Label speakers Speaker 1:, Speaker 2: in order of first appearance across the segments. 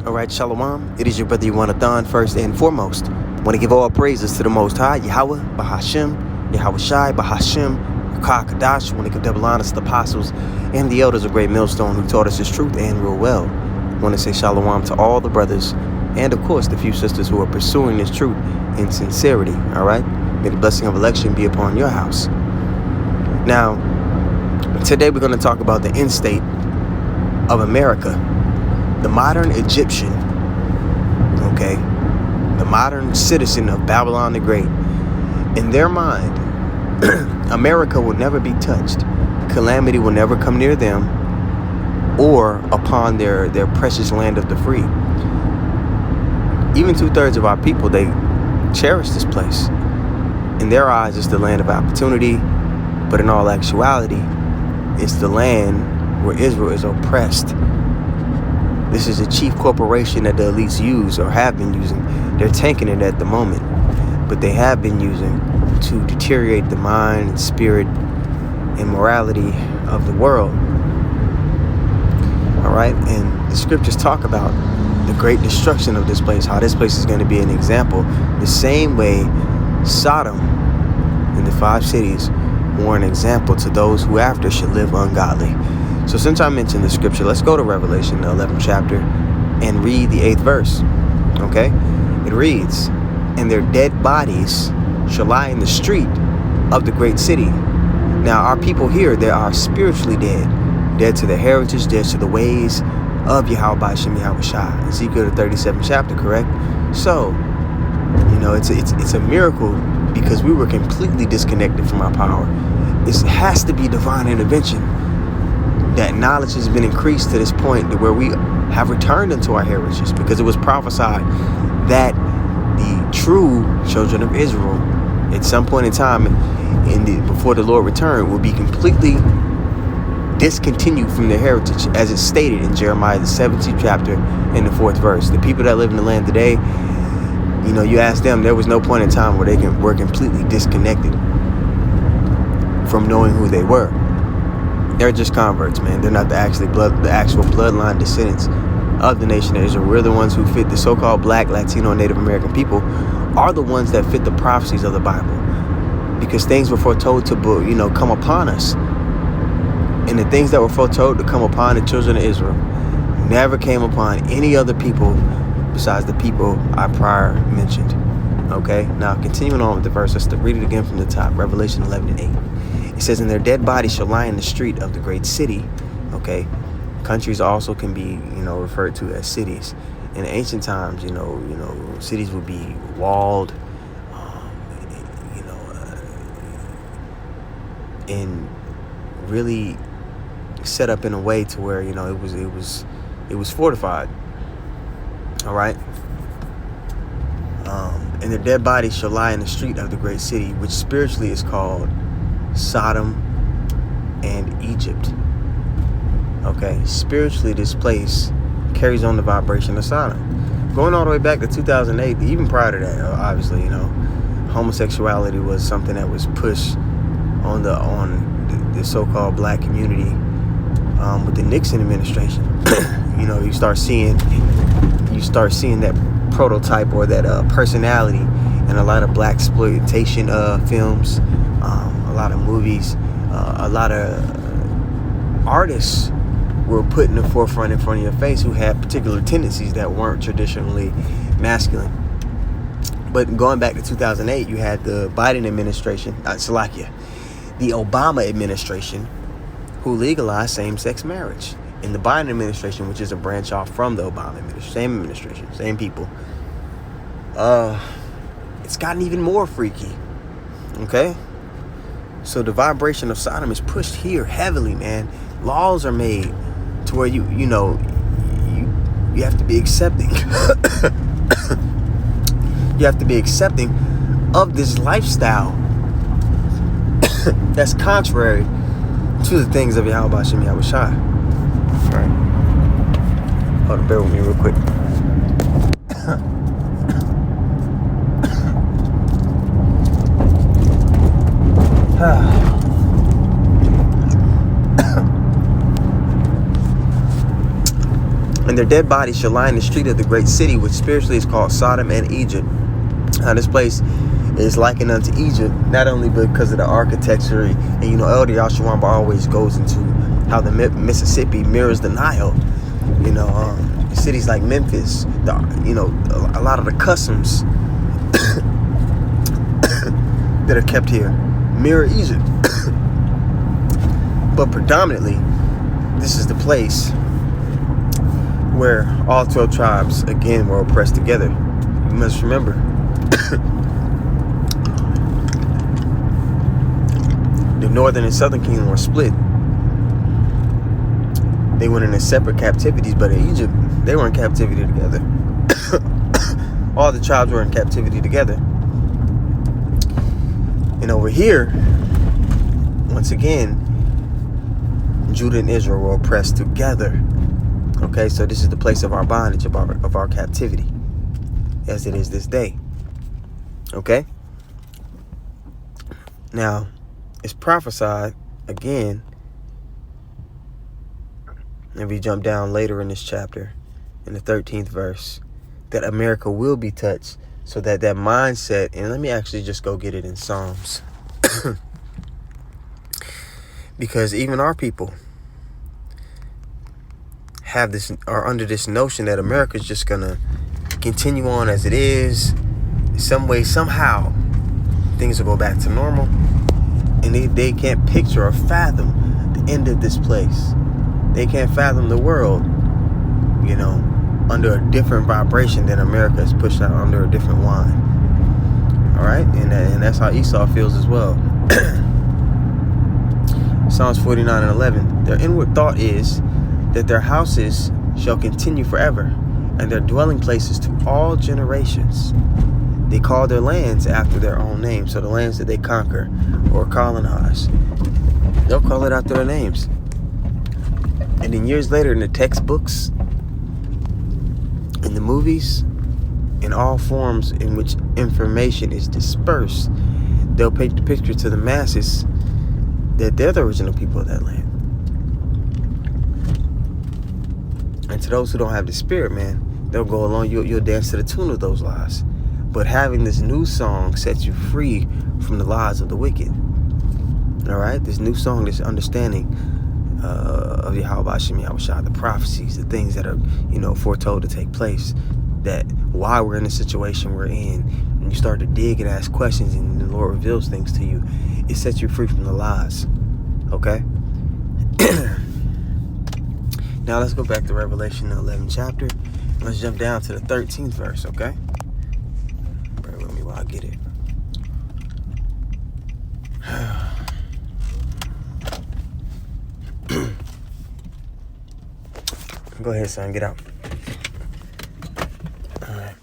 Speaker 1: All right, Shalom. It is your brother Yawanathan. First and foremost, want to give all praises to the Most High, Yahweh, Bahashem, Yahweh Shai, Bahashem, Yukah Kadash. Want to give double honors to the apostles and the elders of Great Millstone who taught us His truth and real well. Want to say Shalom to all the brothers and, of course, the few sisters who are pursuing this truth in sincerity. All right? May the blessing of election be upon your house. Now, today we're going to talk about the end state of America. The modern Egyptian, okay, the modern citizen of Babylon the Great. In their mind, America will never be touched. Calamity will never come near them or upon their precious land of the free. Even 2/3 of our people, they cherish this place. In their eyes, it's the land of opportunity, but in all actuality, it's the land where Israel is oppressed. This is a chief corporation that the elites use or have been using. They're tanking it at the moment, but they have been using to deteriorate the mind and spirit and morality of the world. All right, and the scriptures talk about the great destruction of this place, how this place is going to be an example, the same way Sodom and the 5 cities were an example to those who after should live ungodly. So since I mentioned the scripture, let's go to Revelation, the 11th chapter, and read the 8th verse, okay? It reads, "And their dead bodies shall lie in the street of the great city." Now, our people here, they are spiritually dead, dead to their heritage, dead to the ways of Yahweh Ba'ashem Yahweh Shai. Ezekiel, the 37th chapter, correct? So, you know, it's a miracle because we were completely disconnected from our power. It has to be divine intervention. That knowledge has been increased to this point to where we have returned into our heritage, because it was prophesied that the true children of Israel at some point in time before the Lord returned will be completely discontinued from their heritage, as it's stated in Jeremiah the 17th chapter in the 4th verse. The people that live in the land today, you know, you ask them, there was no point in time where they were completely disconnected from knowing who they were. They're just converts, man. They're not the actual bloodline descendants of the nation of Israel. We're the ones who fit the so-called Black, Latino, and Native American people are the ones that fit the prophecies of the Bible, because things were foretold to, you know, come upon us, and the things that were foretold to come upon the children of Israel never came upon any other people besides the people I prior mentioned. Okay, now continuing on with the verse, let's read it again from the top. Revelation 11 and 8. It says, "And their dead bodies shall lie in the street of the great city." Okay, countries also can be, you know, referred to as cities. In ancient times, you know, cities would be walled, and really set up in a way to where, you know, it was fortified. All right. "And their dead bodies shall lie in the street of the great city, which spiritually is called Sodom and Egypt." Okay, spiritually this place carries on the vibration of Sodom. Going all the way back to 2008, even prior to that, obviously, you know, homosexuality was something that was pushed on the so-called black community with the Nixon administration. You know, you start seeing that prototype or that personality in a lot of black exploitation films, a lot of movies, a lot of artists were put in the forefront in front of your face who had particular tendencies that weren't traditionally masculine. But going back to 2008, you had the Biden administration, the Obama administration, who legalized same-sex marriage. In the Biden administration, which is a branch off from the Obama administration, same people, it's gotten even more freaky. Okay? So the vibration of Sodom is pushed here heavily, man. Laws are made to where you have to be accepting. You have to be accepting of this lifestyle that's contrary to the things of Yahweh Ba'ashem Yahweh Shai. All right. Hold on, bear with me real quick. And their dead bodies shall lie in the street of the great city, which spiritually is called Sodom and Egypt. Now, this place is likened unto Egypt, not only because of the architecture, and Elder Yashawamba always goes into how the Mississippi mirrors the Nile. Cities like Memphis, a lot of the customs that are kept here mirror Egypt. But predominantly, this is the place where all 12 tribes again were oppressed together. You must remember, the northern and southern kingdom were split. They went into separate captivities, but in Egypt, they were in captivity together. All the tribes were in captivity together. And over here, once again, Judah and Israel were oppressed together. Okay, so this is the place of our bondage, of our captivity, as it is this day. Okay? Now, it's prophesied again, and we jump down later in this chapter, in the 13th verse, that America will be touched, so that mindset, and let me actually just go get it in Psalms. Because even our people are under this notion that America is just gonna continue on as it is. Some way, somehow, things will go back to normal, and they can't picture or fathom the end of this place. They can't fathom the world, under a different vibration than America is pushed out under a different wine. All right, and that's how Esau feels as well. Psalms 49:11. Their inward thought is that their houses shall continue forever, and their dwelling places to all generations. They call their lands after their own name. So the lands that they conquer or colonize, they'll call it after their names. And then years later, in the textbooks, in the movies, in all forms in which information is dispersed, they'll paint the picture to the masses that they're the original people of that land. And to those who don't have the spirit, man, they'll go along, you'll dance to the tune of those lies. But having this new song sets you free from the lies of the wicked. All right? This new song, this understanding of Yahweh Shem Yahushua, the prophecies, the things that are, foretold to take place, that why we're in the situation we're in, and you start to dig and ask questions, and the Lord reveals things to you, it sets you free from the lies. Okay? Now let's go back to Revelation, the 11th chapter. Let's jump down to the 13th verse, okay? Bear with me while I get it. Go ahead, son, get out. All right.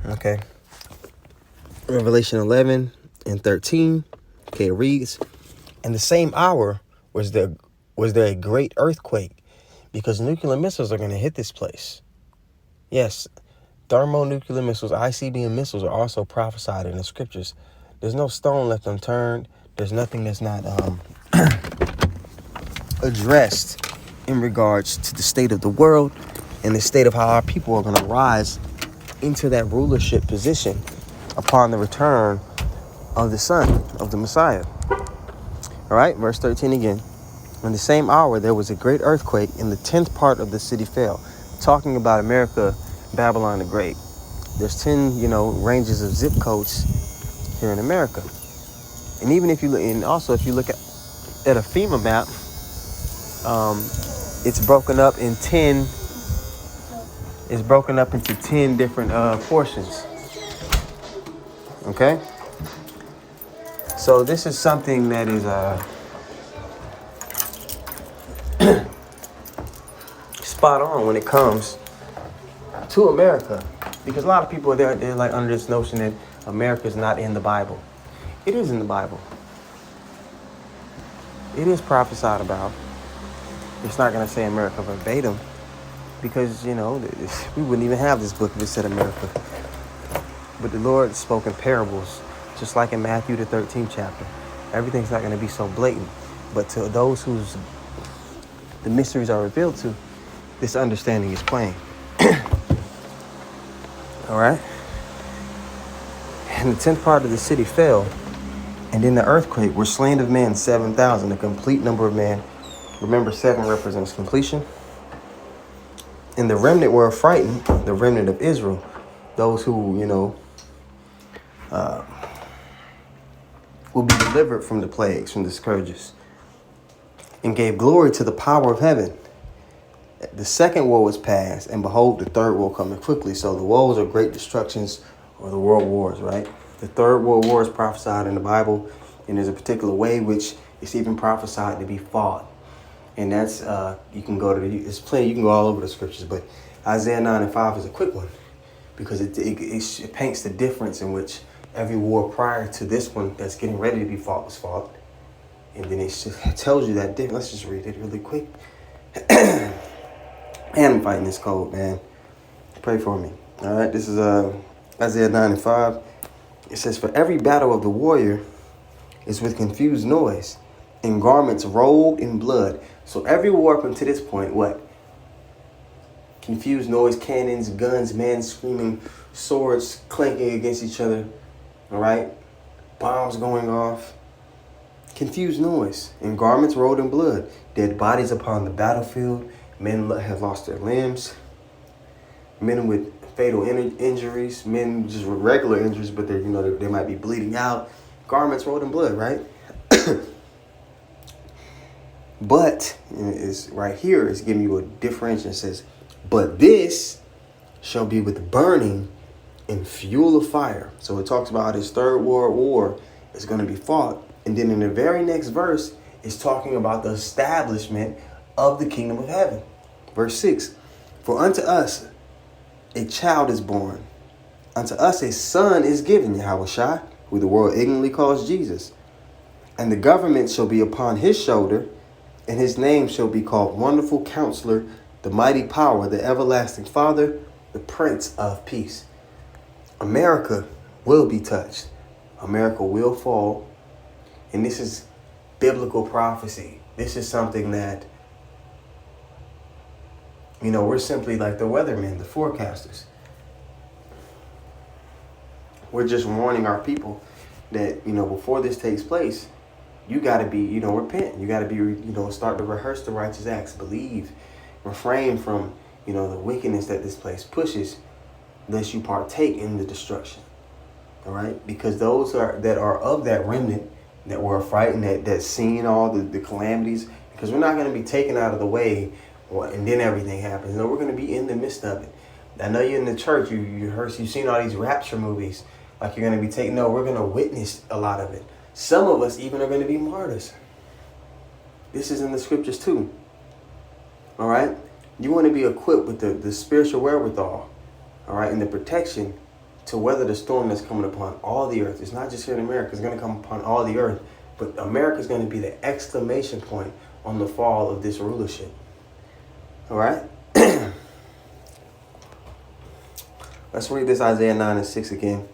Speaker 1: Okay. Revelation 11 and 13. Okay, it reads, "In the same hour was there a great earthquake, because nuclear missiles are going to hit this place." Yes, thermonuclear missiles, ICBM missiles, are also prophesied in the scriptures. There's no stone left unturned. There's nothing that's not addressed in regards to the state of the world and the state of how our people are going to rise into that rulership position upon the return of the Son of the Messiah. All right, verse 13 again. "In the same hour there was a great earthquake, and the 10th part of the city fell." Talking about America, Babylon the Great. There's 10, ranges of zip codes here in America. And even if you look, and also if you look at a FEMA map, it's broken up in 10. It's broken up into 10 different portions. Okay. So this is something that is spot on when it comes to America, because a lot of people they're like under this notion that America is not in the Bible. It is in the Bible. It is prophesied about. It's not going to say America verbatim, because we wouldn't even have this book if it said America. But the Lord spoke in parables, just like in Matthew the 13th chapter. Everything's not going to be so blatant. But to those whose the mysteries are revealed to, this understanding is plain. All right? And the 10th part of the city fell, and in the earthquake were slain of men 7,000, the complete number of men. Remember, 7 represents completion. And the remnant were frightened, the remnant of Israel, those who, will be delivered from the plagues, from the scourges, and gave glory to the power of heaven. The second woe was past, and behold, the third woe coming quickly. So the woes are great destructions, or the world wars, right? The third world war is prophesied in the Bible, and there's a particular way which it's even prophesied to be fought. And that's, you can go to, it's plenty, you can go all over the scriptures, but Isaiah 9:5 is a quick one, because it paints the difference in which every war prior to this one that's getting ready to be fought was fought. And then it tells you that difference. Let's just read it really quick. And I'm fighting this cold, man. Pray for me. All right, this is Isaiah 9:5. It says, "For every battle of the warrior is with confused noise, and garments rolled in blood." So every war up until this point, what? Confused noise, cannons, guns, men screaming, swords clanking against each other. All right? Bombs going off. Confused noise, and garments rolled in blood. Dead bodies upon the battlefield. Men have lost their limbs. Men with fatal injuries. Men just with regular injuries, but they might be bleeding out. Garments rolled in blood, right? But it's right here. It's giving you a differentiation. It says, "But this shall be with burning and fuel of fire." So it talks about how this third world war is going to be fought. And then in the very next verse, it's talking about the establishment of the kingdom of heaven. Verse 6, "For unto us a child is born. Unto us a son is given," Yahushua, who the world ignorantly calls Jesus. "And the government shall be upon his shoulder, and his name shall be called Wonderful Counselor, the Mighty Power, the Everlasting Father, the Prince of Peace." America will be touched. America will fall. And this is biblical prophecy. This is something that, we're simply like the weathermen, the forecasters. We're just warning our people that, before this takes place, you got to be, repent. You got to be, start to rehearse the righteous acts, believe, refrain from, the wickedness that this place pushes, lest you partake in the destruction. All right? Because those that are of that remnant, that were frightened, that seen all the calamities, because we're not going to be taken out of the way and then everything happens. No, we're going to be in the midst of it. I know you're in the church, you've seen all these rapture movies, like you're going to be taken. No, we're going to witness a lot of it. Some of us even are going to be martyrs. This is in the scriptures too. All right? You want to be equipped with the spiritual wherewithal, all right, and the protection to weather the storm that's coming upon all the earth. It's not just here in America. It's going to come upon all the earth. But America is going to be the exclamation point on the fall of this rulership. All right? Let's read this Isaiah 9:6 again.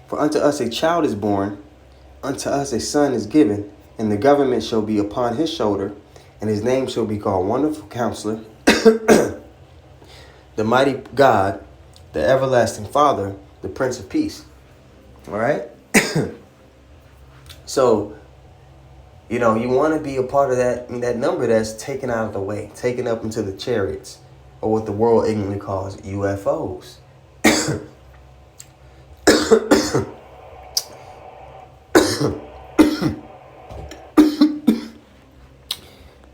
Speaker 1: "For unto us a child is born, unto us a son is given, and the government shall be upon his shoulder, and his name shall be called Wonderful Counselor, the Mighty God, the Everlasting Father, the Prince of Peace." All right? So, you want to be a part of that number that's taken out of the way, taken up into the chariots, or what the world ignorantly calls UFOs.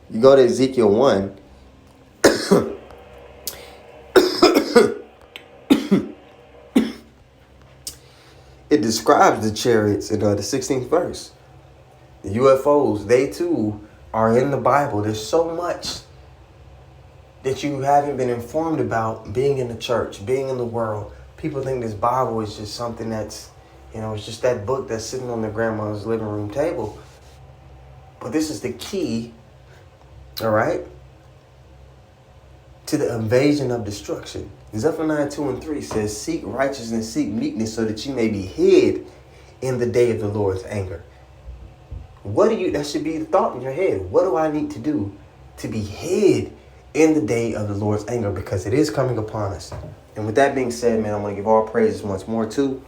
Speaker 1: You go to Ezekiel 1. It describes the chariots in the 16th verse. The UFOs, they too are in the Bible. There's so much that you haven't been informed about being in the church, being in the world. People think this Bible is just something that's, it's just that book that's sitting on their grandma's living room table. But this is the key, all right, to the invasion of destruction. Zephaniah 2:3 says, "Seek righteousness, seek meekness, so that you may be hid in the day of the Lord's anger." That should be the thought in your head. What do I need to do to be hid in the day of the Lord's anger? Because it is coming upon us. And with that being said, man, I'm going to give all praises once more to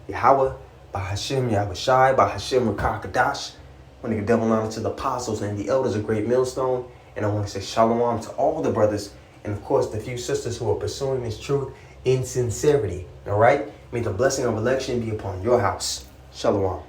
Speaker 1: Yahweh, Bahashem Yahushai, Bahashem Rakakadash. I want to give double honor to the apostles and the elders of Great Millstone. And I want to say shalom to all the brothers and, of course, the few sisters who are pursuing this truth in sincerity. All right? May the blessing of election be upon your house. Shalom.